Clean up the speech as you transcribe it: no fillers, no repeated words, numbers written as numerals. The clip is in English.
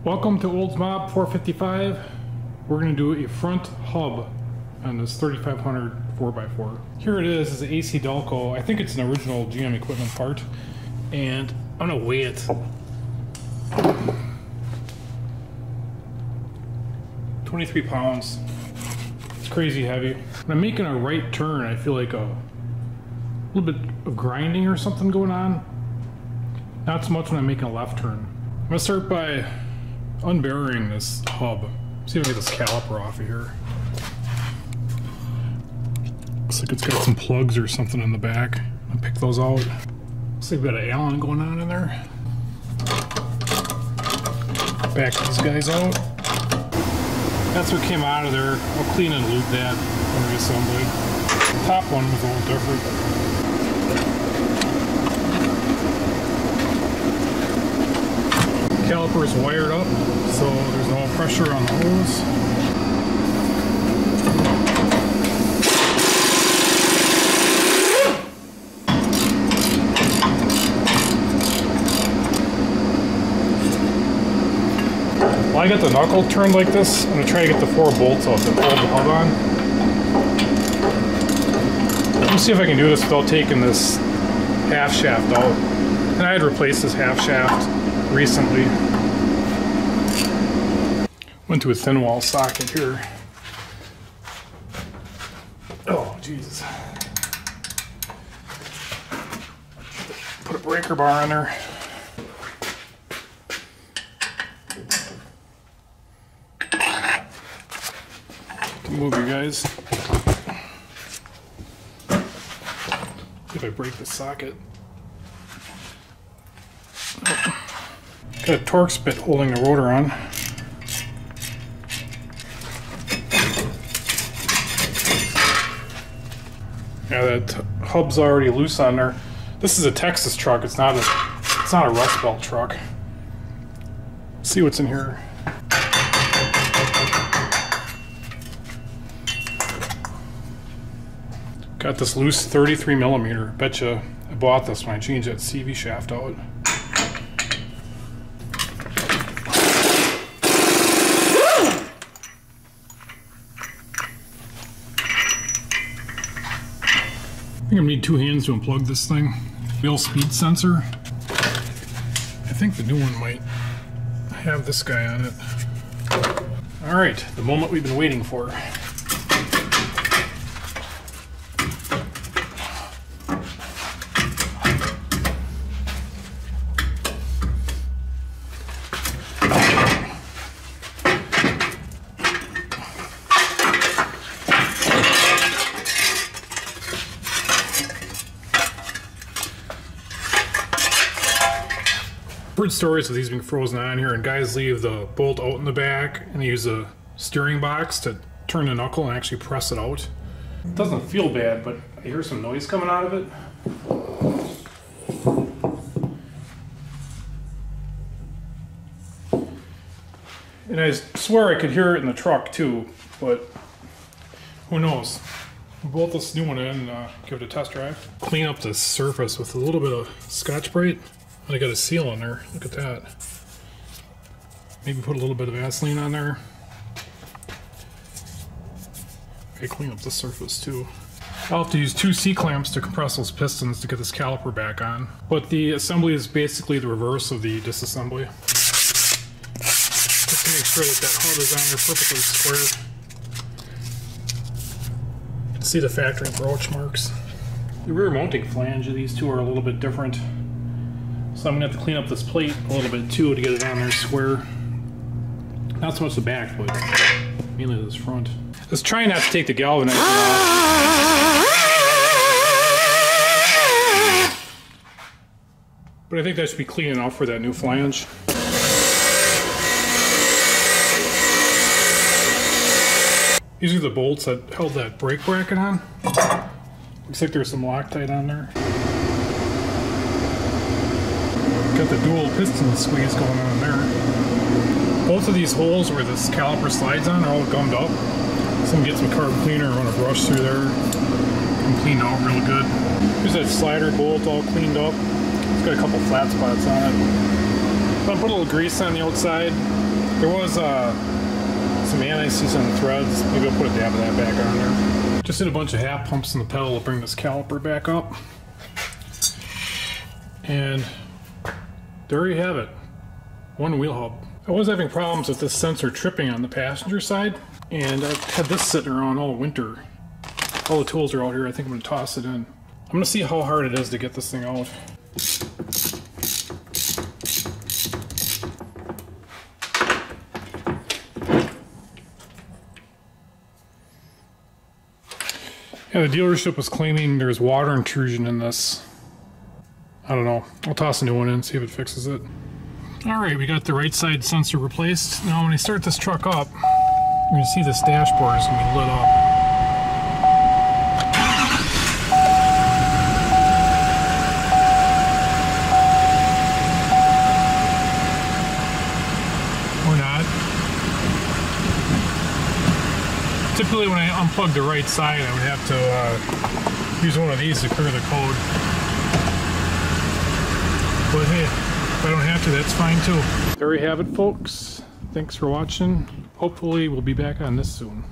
Welcome to Olds Mob 455. We're going to do a front hub on this 3500 4x4. Here it is an AC Delco. I think it's an original GM equipment part. And I'm going to weigh it. 23 pounds. It's crazy heavy. When I'm making a right turn, I feel like a little bit of grinding or something going on. Not so much when I'm making a left turn. I'm going to start by unburying this hub. See if I can get this caliper off of here. Looks like it's got some plugs or something in the back. I'll pick those out. Looks like we've got an Allen going on in there. Back these guys out. That's what came out of there. I'll clean and lube that when reassembly. The top one was a little different. Caliper is wired up, so there's no pressure on the hose. While I got the knuckle turned like this, I'm going to try to get the 4 bolts out that hold the hub on. Let me see if I can do this without taking this half shaft out. And I had replaced this half shaft recently. Went to a thin wall socket here. Oh, Jesus. Put a breaker bar on there. Move you guys. See if I break the socket. Oh. Got a torque spit holding the rotor on. Yeah, that hub's already loose on there. This is a Texas truck. It's not a Rust Belt truck. Let's see what's in here. Got this loose 33 millimeter. Betcha I bought this when I changed that CV shaft out. I think I'm gonna need 2 hands to unplug this thing. Wheel speed sensor. I think the new one might have this guy on it. All right, the moment we've been waiting for. Heard stories of these being frozen on here, and guys leave the bolt out in the back and use a steering box to turn the knuckle and actually press it out. It doesn't feel bad, but I hear some noise coming out of it. And I swear I could hear it in the truck too, but who knows? We'll bolt this new one in and give it a test drive. Clean up the surface with a little bit of Scotch-Brite. I got a seal on there. Look at that. Maybe put a little bit of Vaseline on there. Okay, clean up the surface too. I'll have to use 2 C-clamps to compress those pistons to get this caliper back on. But the assembly is basically the reverse of the disassembly. Just to make sure that that hub is on there perfectly square. You can see the factory broach marks. The rear mounting flange of these two are a little bit different. So I'm going to have to clean up this plate a little bit too to get it on there square. Not so much the back, but mainly this front. Just trying not to take the galvanizer off. But I think that should be clean enough for that new flange. These are the bolts that held that brake bracket on. Looks like there's some Loctite on there. Got the dual piston squeeze going on there. Both of these holes where this caliper slides on are all gummed up. So I'm gonna get some carb cleaner, run a brush through there, and clean out real good. Here's that slider bolt all cleaned up. It's got a couple flat spots on it. So I'll put a little grease on the outside, There was some anti-seize on the threads. Maybe I'll put a dab of that back on there. Just did a bunch of half pumps in the pedal to bring this caliper back up. And there you have it. One wheel hub. I was having problems with this sensor tripping on the passenger side, and I've had this sitting around all winter. All the tools are out here. I think I'm going to toss it in. I'm going to see how hard it is to get this thing out. Yeah, the dealership was claiming there's water intrusion in this. I don't know. I'll toss a new one in and see if it fixes it. Alright, we got the right side sensor replaced. Now when I start this truck up, you're going to see this dashboard is going to be lit up. Or not. Typically when I unplug the right side, I would have to use one of these to clear the code. But hey, if I don't have to, that's fine too. There you have it, folks. Thanks for watching. Hopefully we'll be back on this soon.